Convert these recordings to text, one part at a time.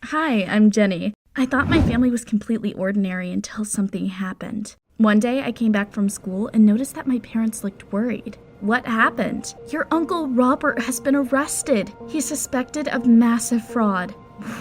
Hi, I'm Jenny. I thought my family was completely ordinary until something happened. One day, I came back from school and noticed that my parents looked worried. What happened? Your Uncle Robert has been arrested. He's suspected of massive fraud.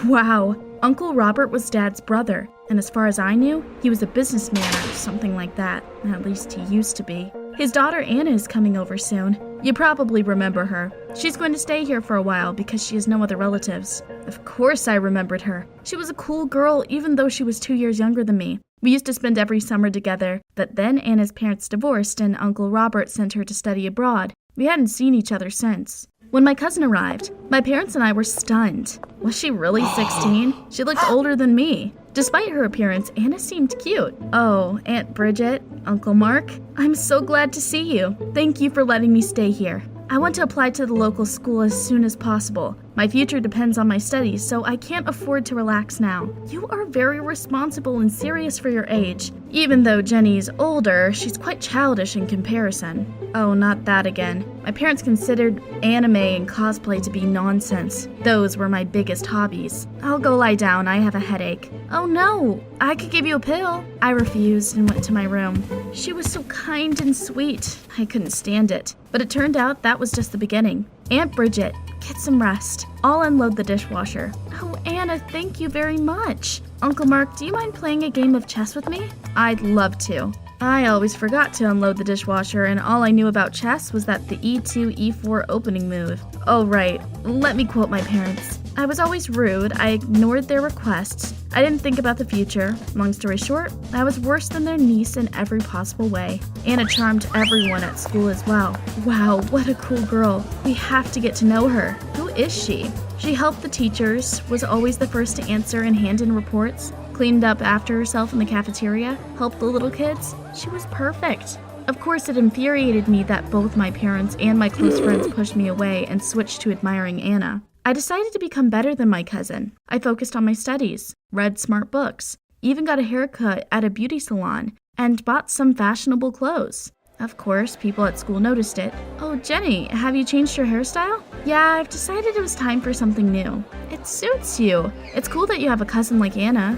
Wow. Uncle Robert was Dad's brother, and as far as I knew, he was a businessman or something like that. At least he used to be. His daughter Anna is coming over soon. You probably remember her. She's going to stay here for a while because she has no other relatives. Of course I remembered her. She was a cool girl even though she was 2 years younger than me. We used to spend every summer together, but then Anna's parents divorced and Uncle Robert sent her to study abroad. We hadn't seen each other since. When my cousin arrived, my parents and I were stunned. Was she really 16? She looked older than me. Despite her appearance, Anna seemed cute. Oh, Aunt Bridget, Uncle Mark, I'm so glad to see you. Thank you for letting me stay here. I want to apply to the local school as soon as possible. My future depends on my studies, so I can't afford to relax now. You are very responsible and serious for your age. Even though Jenny's older, she's quite childish in comparison. Oh, not that again. My parents considered anime and cosplay to be nonsense. Those were my biggest hobbies. I'll go lie down, I have a headache. Oh no, I could give you a pill. I refused and went to my room. She was so kind and sweet. I couldn't stand it. But it turned out that was just the beginning. Aunt Bridget, get some rest. I'll unload the dishwasher. Oh, Anna, thank you very much. Uncle Mark, do you mind playing a game of chess with me? I'd love to. I always forgot to unload the dishwasher, and all I knew about chess was that the E2, E4 opening move. Oh, right. Let me quote my parents. I was always rude. I ignored their requests. I didn't think about the future. Long story short, I was worse than their niece in every possible way. Anna charmed everyone at school as well. Wow, what a cool girl. We have to get to know her. Who is she? She helped the teachers, was always the first to answer and hand in reports, cleaned up after herself in the cafeteria, helped the little kids. She was perfect. Of course, it infuriated me that both my parents and my close friends pushed me away and switched to admiring Anna. I decided to become better than my cousin. I focused on my studies, read smart books, even got a haircut at a beauty salon, and bought some fashionable clothes. Of course, people at school noticed it. Oh, Jenny, have you changed your hairstyle? Yeah, I've decided it was time for something new. It suits you. It's cool that you have a cousin like Anna.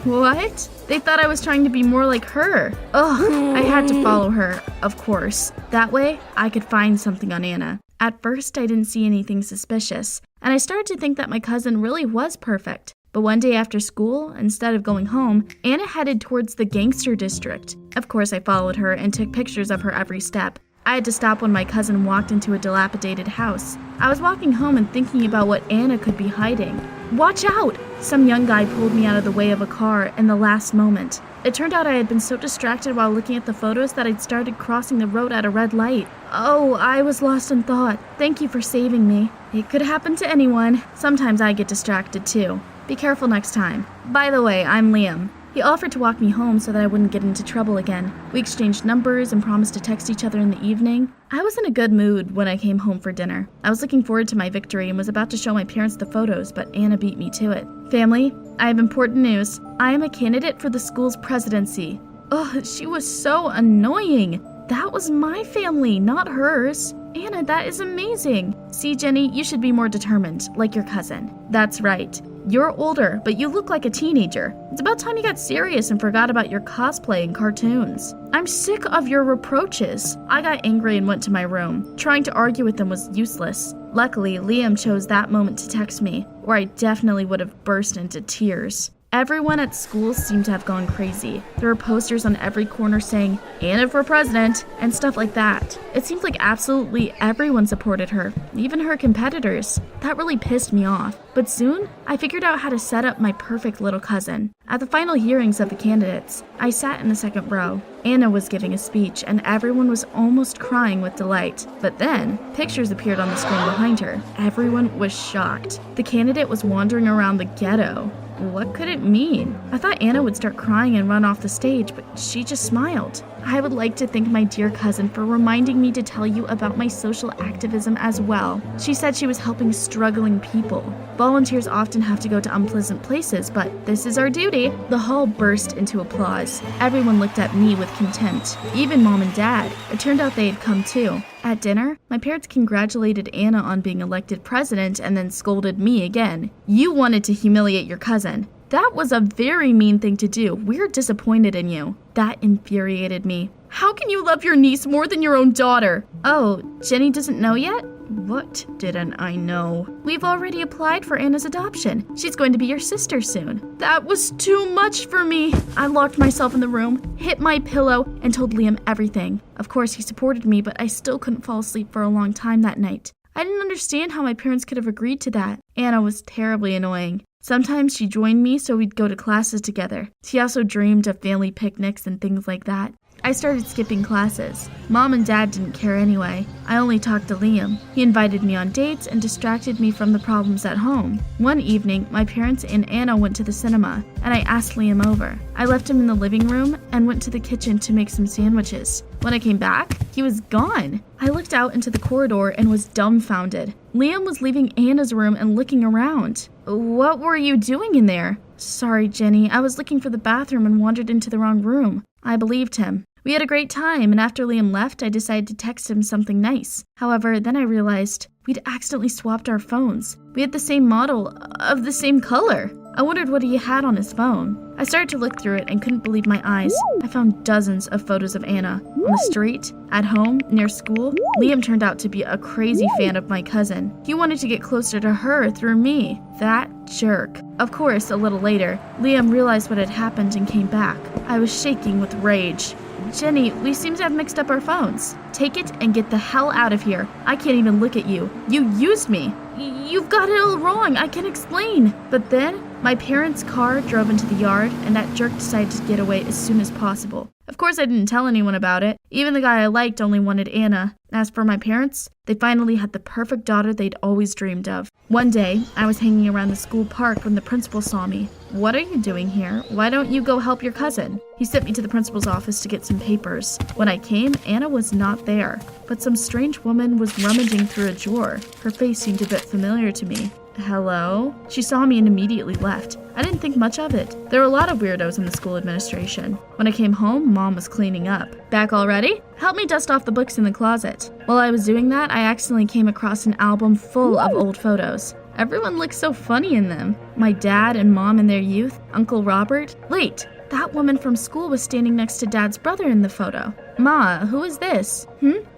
What? They thought I was trying to be more like her. Ugh, I had to follow her, of course. That way, I could find something on Anna. At first, I didn't see anything suspicious, and I started to think that my cousin really was perfect. But one day after school, instead of going home, Anna headed towards the gangster district. Of course, I followed her and took pictures of her every step. I had to stop when my cousin walked into a dilapidated house. I was walking home and thinking about what Anna could be hiding. Watch out! Some young guy pulled me out of the way of a car in the last moment. It turned out I had been so distracted while looking at the photos that I'd started crossing the road at a red light. Oh, I was lost in thought. Thank you for saving me. It could happen to anyone. Sometimes I get distracted too. Be careful next time. By the way, I'm Liam. He offered to walk me home so that I wouldn't get into trouble again. We exchanged numbers and promised to text each other in the evening. I was in a good mood when I came home for dinner. I was looking forward to my victory and was about to show my parents the photos, but Anna beat me to it. Family, I have important news. I am a candidate for the school's presidency. Ugh, she was so annoying. That was my family, not hers. Anna, that is amazing. See, Jenny, you should be more determined, like your cousin. That's right. You're older, but you look like a teenager. It's about time you got serious and forgot about your cosplay and cartoons. I'm sick of your reproaches. I got angry and went to my room. Trying to argue with them was useless. Luckily, Liam chose that moment to text me, or I definitely would have burst into tears. Everyone at school seemed to have gone crazy. There were posters on every corner saying, Anna for president, and stuff like that. It seemed like absolutely everyone supported her, even her competitors. That really pissed me off. But soon, I figured out how to set up my perfect little cousin. At the final hearings of the candidates, I sat in the second row. Anna was giving a speech, and everyone was almost crying with delight. But then, pictures appeared on the screen behind her. Everyone was shocked. The candidate was wandering around the ghetto. What could it mean? I thought Anna would start crying and run off the stage, but she just smiled. I would like to thank my dear cousin for reminding me to tell you about my social activism as well. She said she was helping struggling people. Volunteers often have to go to unpleasant places, but this is our duty." The hall burst into applause. Everyone looked at me with contempt, even Mom and Dad. It turned out they had come too. At dinner, my parents congratulated Anna on being elected president and then scolded me again. "You wanted to humiliate your cousin. That was a very mean thing to do. We're disappointed in you." That infuriated me. "How can you love your niece more than your own daughter?" "Oh, Jenny doesn't know yet?" "What didn't I know?" "We've already applied for Anna's adoption. She's going to be your sister soon." That was too much for me. I locked myself in the room, hit my pillow, and told Liam everything. Of course, he supported me, but I still couldn't fall asleep for a long time that night. I didn't understand how my parents could have agreed to that. Anna was terribly annoying. Sometimes she joined me so we'd go to classes together. She also dreamed of family picnics and things like that. I started skipping classes. Mom and Dad didn't care anyway. I only talked to Liam. He invited me on dates and distracted me from the problems at home. One evening, my parents and Anna went to the cinema, and I asked Liam over. I left him in the living room and went to the kitchen to make some sandwiches. When I came back, he was gone. I looked out into the corridor and was dumbfounded. Liam was leaving Anna's room and looking around. "What were you doing in there?" "Sorry, Jenny. I was looking for the bathroom and wandered into the wrong room." I believed him. We had a great time, and after Liam left, I decided to text him something nice. However, then I realized we'd accidentally swapped our phones. We had the same model of the same color. I wondered what he had on his phone. I started to look through it and couldn't believe my eyes. I found dozens of photos of Anna. On the street, at home, near school. Liam turned out to be a crazy fan of my cousin. He wanted to get closer to her through me. That jerk. Of course, a little later, Liam realized what had happened and came back. I was shaking with rage. "Jenny, we seem to have mixed up our phones. Take it and get the hell out of here. I can't even look at you. You used me. You've got it all wrong. I can explain." But then, my parents' car drove into the yard, and that jerk decided to get away as soon as possible. Of course, I didn't tell anyone about it. Even the guy I liked only wanted Anna. As for my parents, they finally had the perfect daughter they'd always dreamed of. One day, I was hanging around the school park when the principal saw me. "What are you doing here? Why don't you go help your cousin?" He sent me to the principal's office to get some papers. When I came, Anna was not there, but some strange woman was rummaging through a drawer. Her face seemed a bit familiar to me. "Hello?" She saw me and immediately left. I didn't think much of it. There were a lot of weirdos in the school administration. When I came home, Mom was cleaning up. "Back already? Help me dust off the books in the closet." While I was doing that, I accidentally came across an album full of old photos. Everyone looked so funny in them. My dad and Mom in their youth, Uncle Robert. Wait, that woman from school was standing next to Dad's brother in the photo. "Ma, who is this?"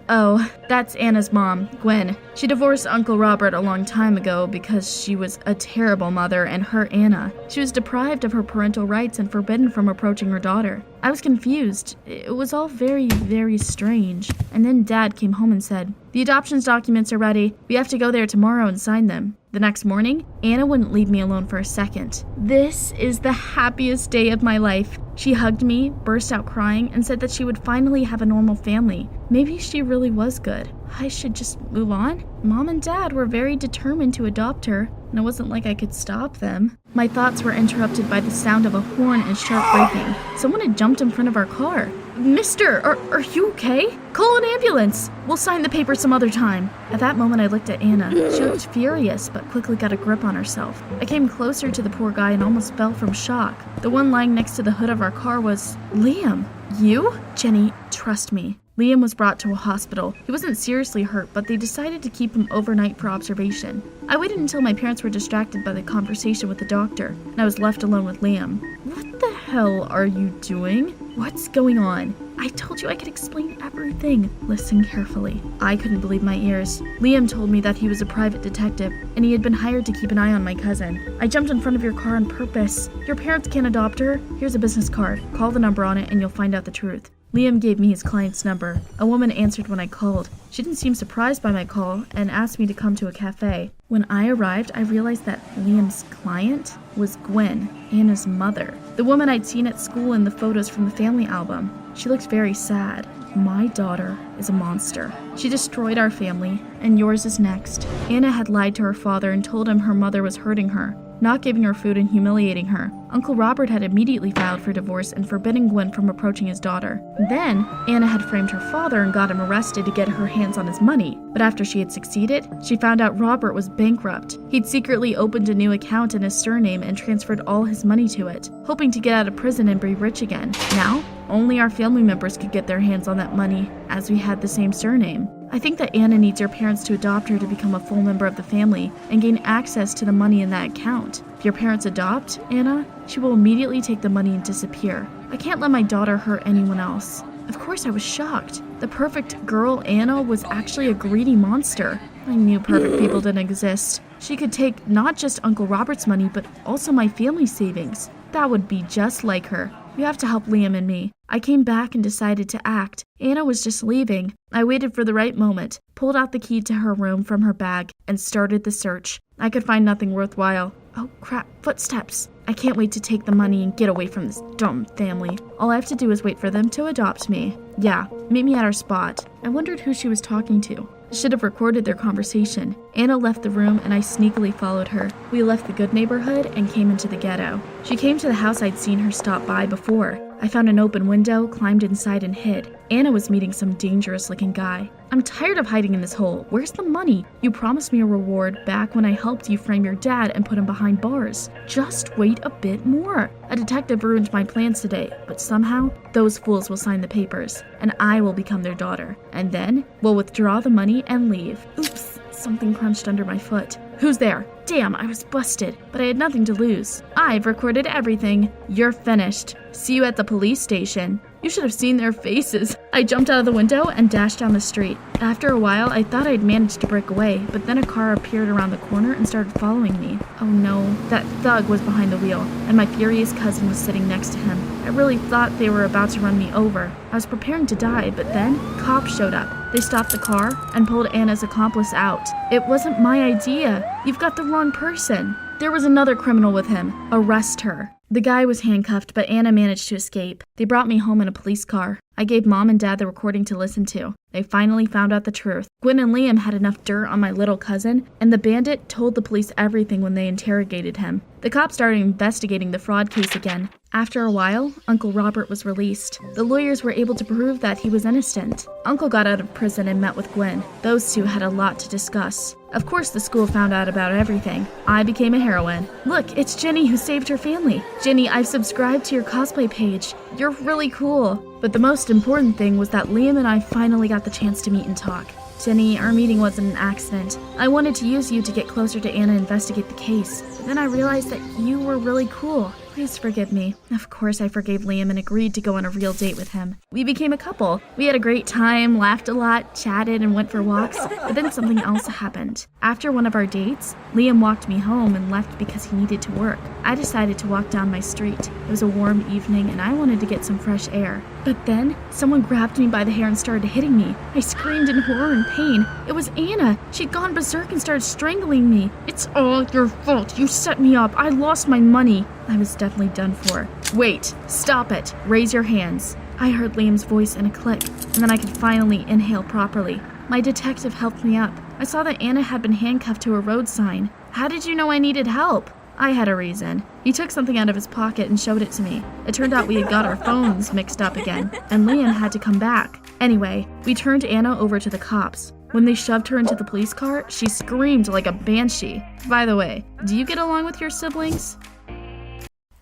"Oh, that's Anna's mom, Gwen. She divorced Uncle Robert a long time ago because she was a terrible mother and hurt Anna. She was deprived of her parental rights and forbidden from approaching her daughter." I was confused. It was all very, very strange. And then Dad came home and said, "The adoptions documents are ready. We have to go there tomorrow and sign them." The next morning, Anna wouldn't leave me alone for a second. This is the happiest day of my life. She hugged me, burst out crying, and said that she would finally have a normal family. Maybe she really was good. I should just move on? Mom and Dad were very determined to adopt her, and it wasn't like I could stop them. My thoughts were interrupted by the sound of a horn and sharp braking. Someone had jumped in front of our car. "Mister, are you okay? Call an ambulance. We'll sign the paper some other time." At that moment, I looked at Anna. She looked furious, but quickly got a grip on herself. I came closer to the poor guy and almost fell from shock. The one lying next to the hood of our car was Liam. "You?" "Jenny, trust me." Liam was brought to a hospital. He wasn't seriously hurt, but they decided to keep him overnight for observation. I waited until my parents were distracted by the conversation with the doctor, and I was left alone with Liam. "What the hell are you doing? What's going on?" "I told you I could explain everything." "Listen carefully." I couldn't believe my ears. Liam told me that he was a private detective, and he had been hired to keep an eye on my cousin. "I jumped in front of your car on purpose. Your parents can't adopt her. Here's a business card. Call the number on it and you'll find out the truth." Liam gave me his client's number. A woman answered when I called. She didn't seem surprised by my call and asked me to come to a cafe. When I arrived, I realized that Liam's client was Gwen, Anna's mother, the woman I'd seen at school in the photos from the family album. She looked very sad. "My daughter is a monster. She destroyed our family, and yours is next." Anna had lied to her father and told him her mother was hurting her. not giving her food and humiliating her. Uncle Robert had immediately filed for divorce and forbidding Gwen from approaching his daughter. Then, Anna had framed her father and got him arrested to get her hands on his money. But after she had succeeded, she found out Robert was bankrupt. He'd secretly opened a new account in his surname and transferred all his money to it, hoping to get out of prison and be rich again. Now, only our family members could get their hands on that money, as we had the same surname. I think that Anna needs her parents to adopt her to become a full member of the family and gain access to the money in that account. If your parents adopt Anna, she will immediately take the money and disappear. I can't let my daughter hurt anyone else. Of course, I was shocked. The perfect girl, Anna, was actually a greedy monster. I knew perfect people didn't exist. She could take not just Uncle Robert's money, but also my family's savings. That would be just like her. You have to help Liam and me. I came back and decided to act. Anna was just leaving. I waited for the right moment, pulled out the key to her room from her bag, and started the search. I could find nothing worthwhile. Oh crap, footsteps. I can't wait to take the money and get away from this dumb family. All I have to do is wait for them to adopt me. Yeah, meet me at our spot. I wondered who she was talking to. I should have recorded their conversation. Anna left the room and I sneakily followed her. We left the good neighborhood and came into the ghetto. She came to the house I'd seen her stop by before. I found an open window, climbed inside and hid. Anna was meeting some dangerous-looking guy. I'm tired of hiding in this hole. Where's the money? You promised me a reward back when I helped you frame your dad and put him behind bars. Just wait a bit more. A detective ruined my plans today, but somehow those fools will sign the papers, and I will become their daughter. And then we'll withdraw the money and leave. Oops, something crunched under my foot. Who's there? Damn, I was busted, but I had nothing to lose. I've recorded everything. You're finished. See you at the police station. You should have seen their faces. I jumped out of the window and dashed down the street. After a while, I thought I'd managed to break away, but then a car appeared around the corner and started following me. Oh no, that thug was behind the wheel, and my furious cousin was sitting next to him. I really thought they were about to run me over. I was preparing to die, but then cops showed up. They stopped the car and pulled Anna's accomplice out. It wasn't my idea. You've got the wrong person. There was another criminal with him. Arrest her. The guy was handcuffed, but Anna managed to escape. They brought me home in a police car. I gave Mom and Dad the recording to listen to. They finally found out the truth. Gwen and Liam had enough dirt on my little cousin, and the bandit told the police everything when they interrogated him. The cops started investigating the fraud case again. After a while, Uncle Robert was released. The lawyers were able to prove that he was innocent. Uncle got out of prison and met with Gwen. Those two had a lot to discuss. Of course, the school found out about everything. I became a heroine. Look, it's Jenny who saved her family. Jenny, I've subscribed to your cosplay page. You're really cool. But the most important thing was that Liam and I finally got the chance to meet and talk. Jenny, our meeting wasn't an accident. I wanted to use you to get closer to Anna and investigate the case. But then I realized that you were really cool. Please forgive me. Of course I forgave Liam and agreed to go on a real date with him. We became a couple. We had a great time, laughed a lot, chatted, and went for walks. But then something else happened. After one of our dates, Liam walked me home and left because he needed to work. I decided to walk down my street. It was a warm evening and I wanted to get some fresh air. But then, someone grabbed me by the hair and started hitting me. I screamed in horror and pain. It was Anna. She'd gone berserk and started strangling me. It's all your fault. You set me up. I lost my money. I was definitely done for. Wait, stop it. Raise your hands. I heard Liam's voice in a click, and then I could finally inhale properly. My detective helped me up. I saw that Anna had been handcuffed to a road sign. How did you know I needed help? I had a reason. He took something out of his pocket and showed it to me. It turned out we had got our phones mixed up again, and Liam had to come back. Anyway, we turned Anna over to the cops. When they shoved her into the police car, she screamed like a banshee. By the way, do you get along with your siblings?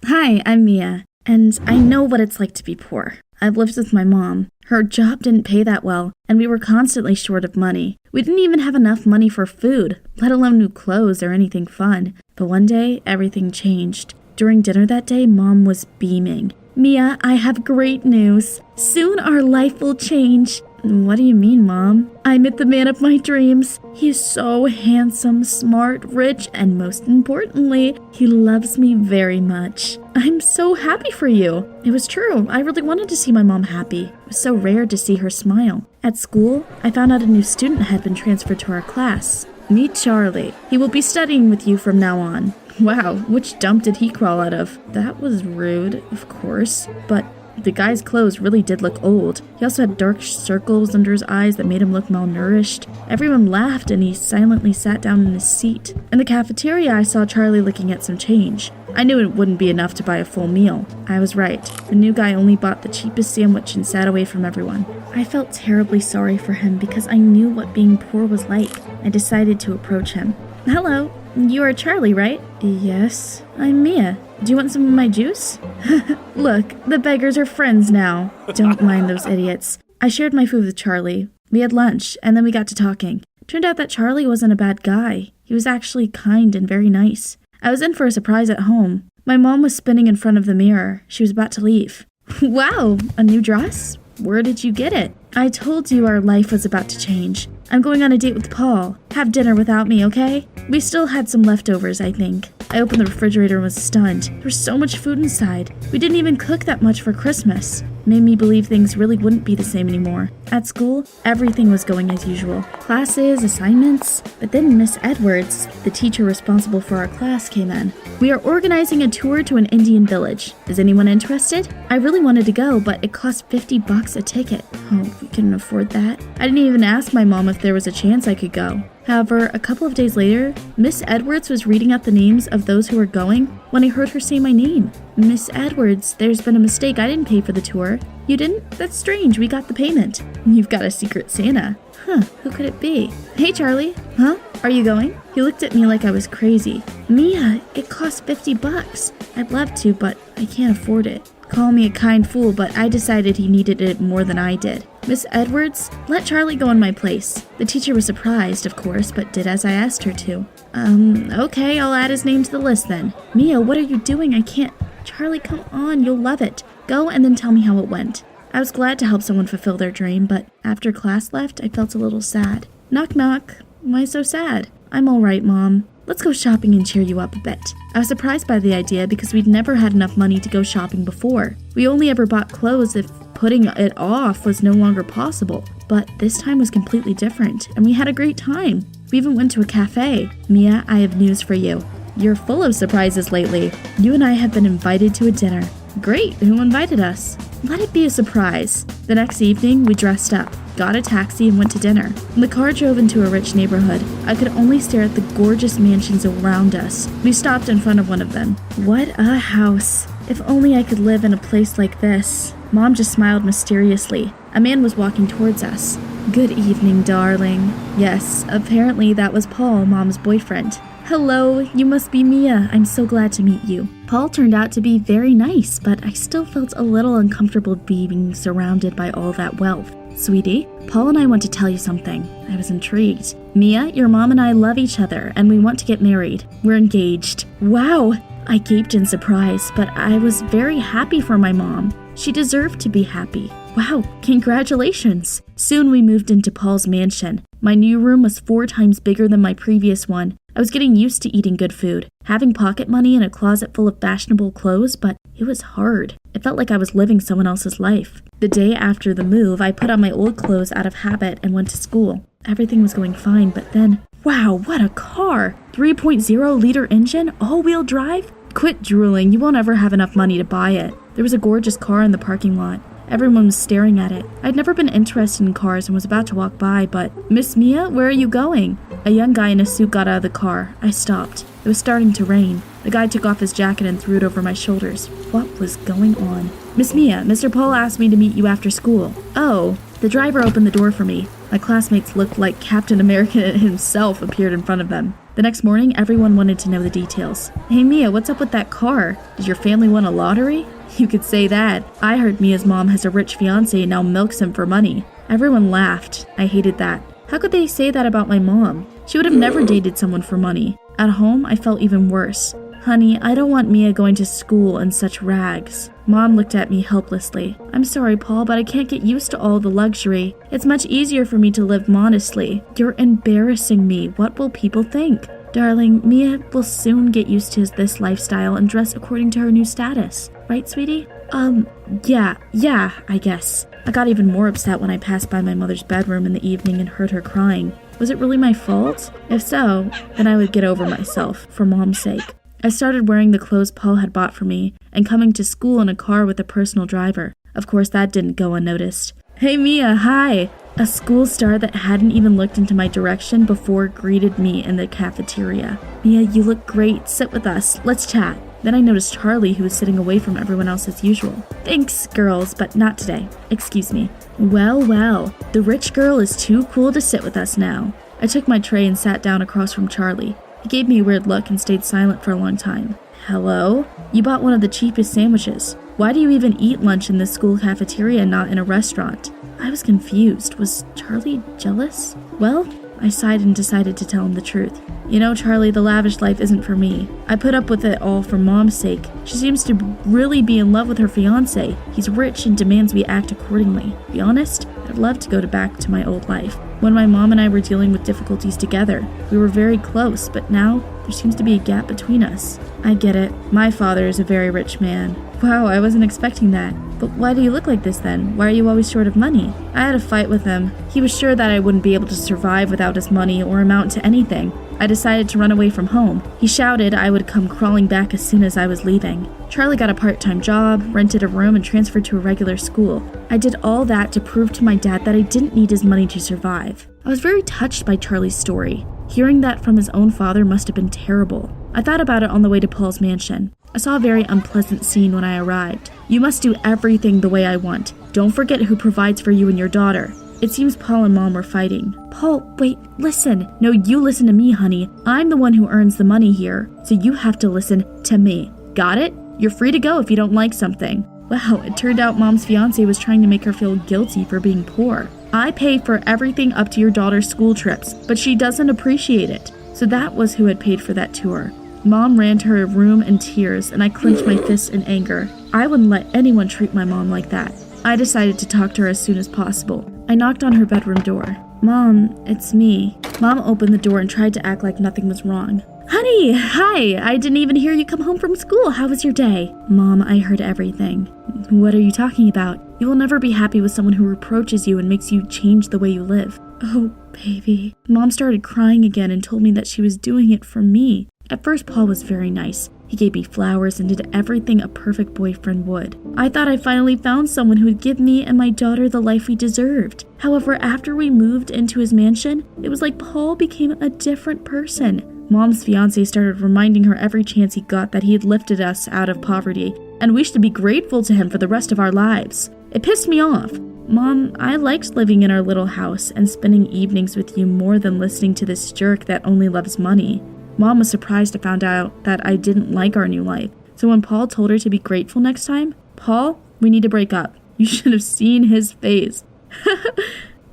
Hi, I'm Mia, and I know what it's like to be poor. I've lived with my mom. Her job didn't pay that well, and we were constantly short of money. We didn't even have enough money for food, let alone new clothes or anything fun. But one day, everything changed. During dinner that day, Mom was beaming. Mia, I have great news. Soon our life will change. What do you mean, Mom? I met the man of my dreams. He is so handsome, smart, rich, and most importantly, he loves me very much. I'm so happy for you. It was true. I really wanted to see my mom happy. It was so rare to see her smile. At school, I found out a new student had been transferred to our class. Meet Charlie. He will be studying with you from now on. Wow, which dump did he crawl out of? That was rude, of course, but The guy's clothes really did look old. He also had dark circles under his eyes that made him look malnourished. Everyone laughed and he silently sat down in his seat. In the cafeteria, I saw Charlie looking at some change. I knew it wouldn't be enough to buy a full meal. I was right. The new guy only bought the cheapest sandwich and sat away from everyone. I felt terribly sorry for him because I knew what being poor was like. I decided to approach him. Hello, you are Charlie, right? Yes, I'm Mia. Do you want some of my juice? Look, the beggars are friends now. Don't mind those idiots. I shared my food with Charlie. We had lunch, and then we got to talking. Turned out that Charlie wasn't a bad guy. He was actually kind and very nice. I was in for a surprise at home. My mom was spinning in front of the mirror. She was about to leave. Wow, a new dress? Where did you get it? I told you our life was about to change. I'm going on a date with Paul. Have dinner without me, okay? We still had some leftovers, I think. I opened the refrigerator and was stunned. There was so much food inside. We didn't even cook that much for Christmas. Made me believe things really wouldn't be the same anymore. At school, everything was going as usual. Classes, assignments. But then Miss Edwards, the teacher responsible for our class, came in. We are organizing a tour to an Indian village. Is anyone interested? I really wanted to go, but it cost $50 a ticket. Oh, we couldn't afford that. I didn't even ask my mom if there was a chance I could go. However, a couple of days later, Miss Edwards was reading out the names of those who were going when I heard her say my name. Miss Edwards, there's been a mistake. I didn't pay for the tour. You didn't? That's strange. We got the payment. You've got a secret Santa. Huh, who could it be? Hey, Charlie. Huh? Are you going? He looked at me like I was crazy. Mia, it costs $50. I'd love to, but I can't afford it. Call me a kind fool, but I decided he needed it more than I did. Miss Edwards, let Charlie go in my place. The teacher was surprised, of course, but did as I asked her to. Okay, I'll add his name to the list then. Mia, what are you doing? I can't. Charlie, come on, you'll love it. Go and then tell me how it went. I was glad to help someone fulfill their dream, but after class left, I felt a little sad. Knock, knock. Why so sad? I'm all right, Mom. Let's go shopping and cheer you up a bit. I was surprised by the idea because we'd never had enough money to go shopping before. We only ever bought clothes if putting it off was no longer possible. But this time was completely different, and we had a great time. We even went to a cafe. Mia, I have news for you. You're full of surprises lately. You and I have been invited to a dinner. Great, who invited us? Let it be a surprise. The next evening, we dressed up, got a taxi, and went to dinner. When the car drove into a rich neighborhood, I could only stare at the gorgeous mansions around us. We stopped in front of one of them. What a house. If only I could live in a place like this. Mom just smiled mysteriously. A man was walking towards us. Good evening, darling. Yes, apparently that was Paul, Mom's boyfriend. Hello, you must be Mia. I'm so glad to meet you. Paul turned out to be very nice, but I still felt a little uncomfortable being surrounded by all that wealth. Sweetie, Paul and I want to tell you something. I was intrigued. Mia, your mom and I love each other, and we want to get married. We're engaged. Wow! I gaped in surprise, but I was very happy for my mom. She deserved to be happy. Wow, congratulations! Soon we moved into Paul's mansion. My new room was 4 times bigger than my previous one. I was getting used to eating good food, having pocket money and a closet full of fashionable clothes, but it was hard. It felt like I was living someone else's life. The day after the move, I put on my old clothes out of habit and went to school. Everything was going fine, but then, wow, what a car! 3.0-liter engine, all-wheel drive? Quit drooling, you won't ever have enough money to buy it. There was a gorgeous car in the parking lot. Everyone was staring at it. I'd never been interested in cars and was about to walk by, but, Miss Mia, where are you going? A young guy in a suit got out of the car. I stopped. It was starting to rain. The guy took off his jacket and threw it over my shoulders. What was going on? Miss Mia, Mr. Paul asked me to meet you after school. Oh. The driver opened the door for me. My classmates looked like Captain America himself appeared in front of them. The next morning, everyone wanted to know the details. Hey Mia, what's up with that car? Did your family win a lottery? You could say that. I heard Mia's mom has a rich fiancé and now milks him for money. Everyone laughed. I hated that. How could they say that about my mom? She would have never dated someone for money. At home, I felt even worse. Honey, I don't want Mia going to school in such rags. Mom looked at me helplessly. I'm sorry, Paul, but I can't get used to all the luxury. It's much easier for me to live modestly. You're embarrassing me. What will people think? Darling, Mia will soon get used to this lifestyle and dress according to her new status. Right, sweetie? Yeah, I guess. I got even more upset when I passed by my mother's bedroom in the evening and heard her crying. Was it really my fault? If so, then I would get over myself, for Mom's sake. I started wearing the clothes Paul had bought for me and coming to school in a car with a personal driver. Of course, that didn't go unnoticed. Hey Mia, hi! A school star that hadn't even looked into my direction before greeted me in the cafeteria. Mia, you look great. Sit with us. Let's chat. Then I noticed Charlie, who was sitting away from everyone else as usual. Thanks, girls, but not today. Excuse me. Well, the rich girl is too cool to sit with us now. I took my tray and sat down across from Charlie. He gave me a weird look and stayed silent for a long time. Hello? You bought one of the cheapest sandwiches. Why do you even eat lunch in the school cafeteria and not in a restaurant? I was confused. Was Charlie jealous? Well, I sighed and decided to tell him the truth. You know, Charlie, the lavish life isn't for me. I put up with it all for Mom's sake. She seems to really be in love with her fiancé. He's rich and demands we act accordingly. To be honest, I'd love to go back to my old life. When my mom and I were dealing with difficulties together, we were very close, but now there seems to be a gap between us. I get it. My father is a very rich man. Wow, I wasn't expecting that. But why do you look like this then? Why are you always short of money? I had a fight with him. He was sure that I wouldn't be able to survive without his money or amount to anything. I decided to run away from home. He shouted I would come crawling back as soon as I was leaving. Charlie got a part-time job, rented a room, and transferred to a regular school. I did all that to prove to my dad that I didn't need his money to survive. I was very touched by Charlie's story. Hearing that from his own father must have been terrible. I thought about it on the way to Paul's mansion. I saw a very unpleasant scene when I arrived. You must do everything the way I want. Don't forget who provides for you and your daughter. It seems Paul and Mom were fighting. Paul, wait, listen. No, you listen to me, honey. I'm the one who earns the money here, so you have to listen to me. Got it? You're free to go if you don't like something. Wow, it turned out Mom's fiancé was trying to make her feel guilty for being poor. I pay for everything up to your daughter's school trips, but she doesn't appreciate it. So that was who had paid for that tour. Mom ran to her room in tears, and I clenched my fists in anger. I wouldn't let anyone treat my mom like that. I decided to talk to her as soon as possible. I knocked on her bedroom door. Mom, it's me. Mom opened the door and tried to act like nothing was wrong. Honey, hi! I didn't even hear you come home from school. How was your day? Mom, I heard everything. What are you talking about? You will never be happy with someone who reproaches you and makes you change the way you live. Oh, baby. Mom started crying again and told me that she was doing it for me. At first, Paul was very nice. He gave me flowers and did everything a perfect boyfriend would. I thought I finally found someone who would give me and my daughter the life we deserved. However, after we moved into his mansion, it was like Paul became a different person. Mom's fiancé started reminding her every chance he got that he had lifted us out of poverty, and we should be grateful to him for the rest of our lives. It pissed me off. Mom, I liked living in our little house and spending evenings with you more than listening to this jerk that only loves money. Mom was surprised to find out that I didn't like our new life. So when Paul told her to be grateful next time, Paul, we need to break up. You should have seen his face.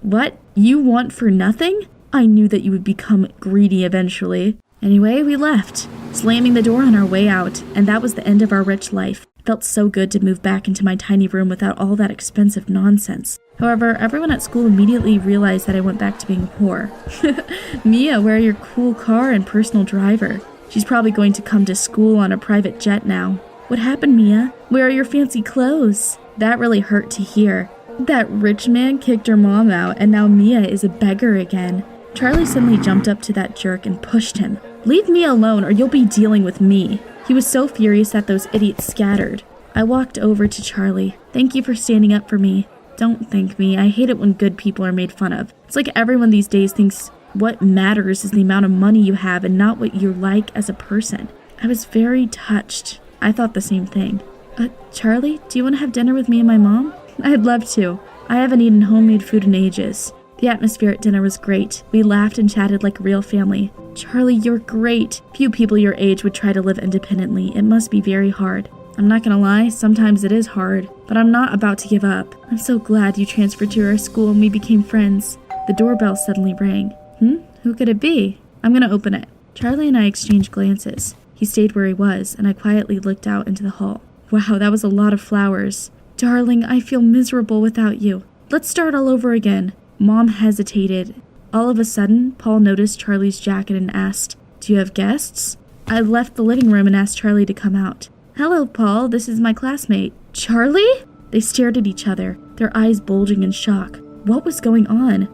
What? You want for nothing? I knew that you would become greedy eventually. Anyway, we left, slamming the door on our way out, and that was the end of our rich life. It felt so good to move back into my tiny room without all that expensive nonsense. However, everyone at school immediately realized that I went back to being poor. Mia, where are your cool car and personal driver? She's probably going to come to school on a private jet now. What happened, Mia? Where are your fancy clothes? That really hurt to hear. That rich man kicked her mom out, and now Mia is a beggar again. Charlie suddenly jumped up to that jerk and pushed him. Leave me alone or you'll be dealing with me. He was so furious that those idiots scattered. I walked over to Charlie. Thank you for standing up for me. Don't thank me. I hate it when good people are made fun of. It's like everyone these days thinks what matters is the amount of money you have and not what you're like as a person. I was very touched. I thought the same thing. Charlie, do you want to have dinner with me and my mom? I'd love to. I haven't eaten homemade food in ages. The atmosphere at dinner was great. We laughed and chatted like a real family. Charlie, you're great. Few people your age would try to live independently. It must be very hard. I'm not gonna lie, sometimes it is hard, but I'm not about to give up. I'm so glad you transferred to our school and we became friends. The doorbell suddenly rang. Who could it be? I'm gonna open it. Charlie and I exchanged glances. He stayed where he was, and I quietly looked out into the hall. Wow, that was a lot of flowers. Darling, I feel miserable without you. Let's start all over again. Mom hesitated. All of a sudden, Paul noticed Charlie's jacket and asked, "Do you have guests?" I left the living room and asked Charlie to come out. "Hello, Paul, this is my classmate." Charlie? They stared at each other, their eyes bulging in shock. What was going on?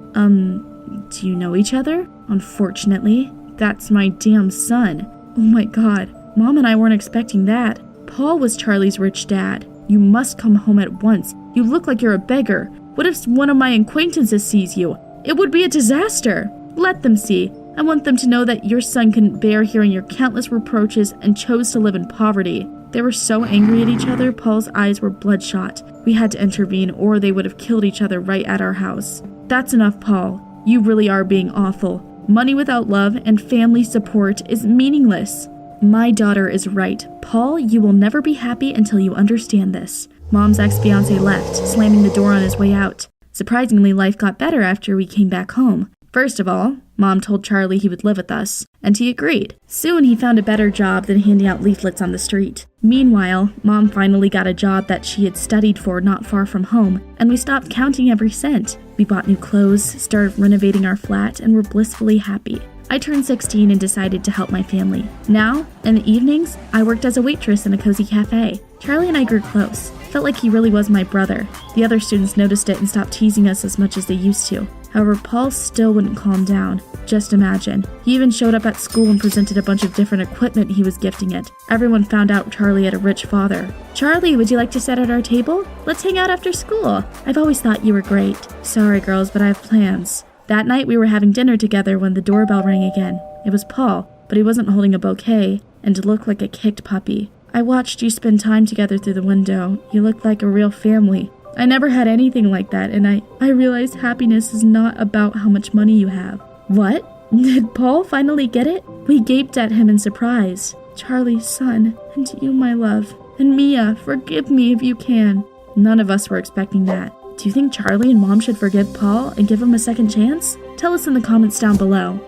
Do you know each other? Unfortunately, that's my damn son. Oh my god, Mom and I weren't expecting that. Paul was Charlie's rich dad. You must come home at once. You look like you're a beggar. What if one of my acquaintances sees you? It would be a disaster. Let them see. I want them to know that your son couldn't bear hearing your countless reproaches and chose to live in poverty." They were so angry at each other, Paul's eyes were bloodshot. We had to intervene, or they would have killed each other right at our house. "That's enough, Paul. You really are being awful. Money without love and family support is meaningless." My daughter is right. Paul, you will never be happy until you understand this. Mom's ex-fiancé left, slamming the door on his way out. Surprisingly, life got better after we came back home. First of all, Mom told Charlie he would live with us, and he agreed. Soon he found a better job than handing out leaflets on the street. Meanwhile, Mom finally got a job that she had studied for not far from home, and we stopped counting every cent. We bought new clothes, started renovating our flat, and were blissfully happy. I turned 16 and decided to help my family. Now, in the evenings, I worked as a waitress in a cozy cafe. Charlie and I grew close. Felt like he really was my brother. The other students noticed it and stopped teasing us as much as they used to. However, Paul still wouldn't calm down. Just imagine. He even showed up at school and presented a bunch of different equipment he was gifting it. Everyone found out Charlie had a rich father. "Charlie, would you like to sit at our table? Let's hang out after school. I've always thought you were great." "Sorry, girls, but I have plans." That night we were having dinner together when the doorbell rang again. It was Paul, but he wasn't holding a bouquet and looked like a kicked puppy. "I watched you spend time together through the window. You looked like a real family. I never had anything like that, and I realized happiness is not about how much money you have." "What? Did Paul finally get it?" We gaped at him in surprise. "Charlie's son, and you, my love. And Mia, forgive me if you can." None of us were expecting that. Do you think Charlie and Mom should forgive Paul and give him a second chance? Tell us in the comments down below.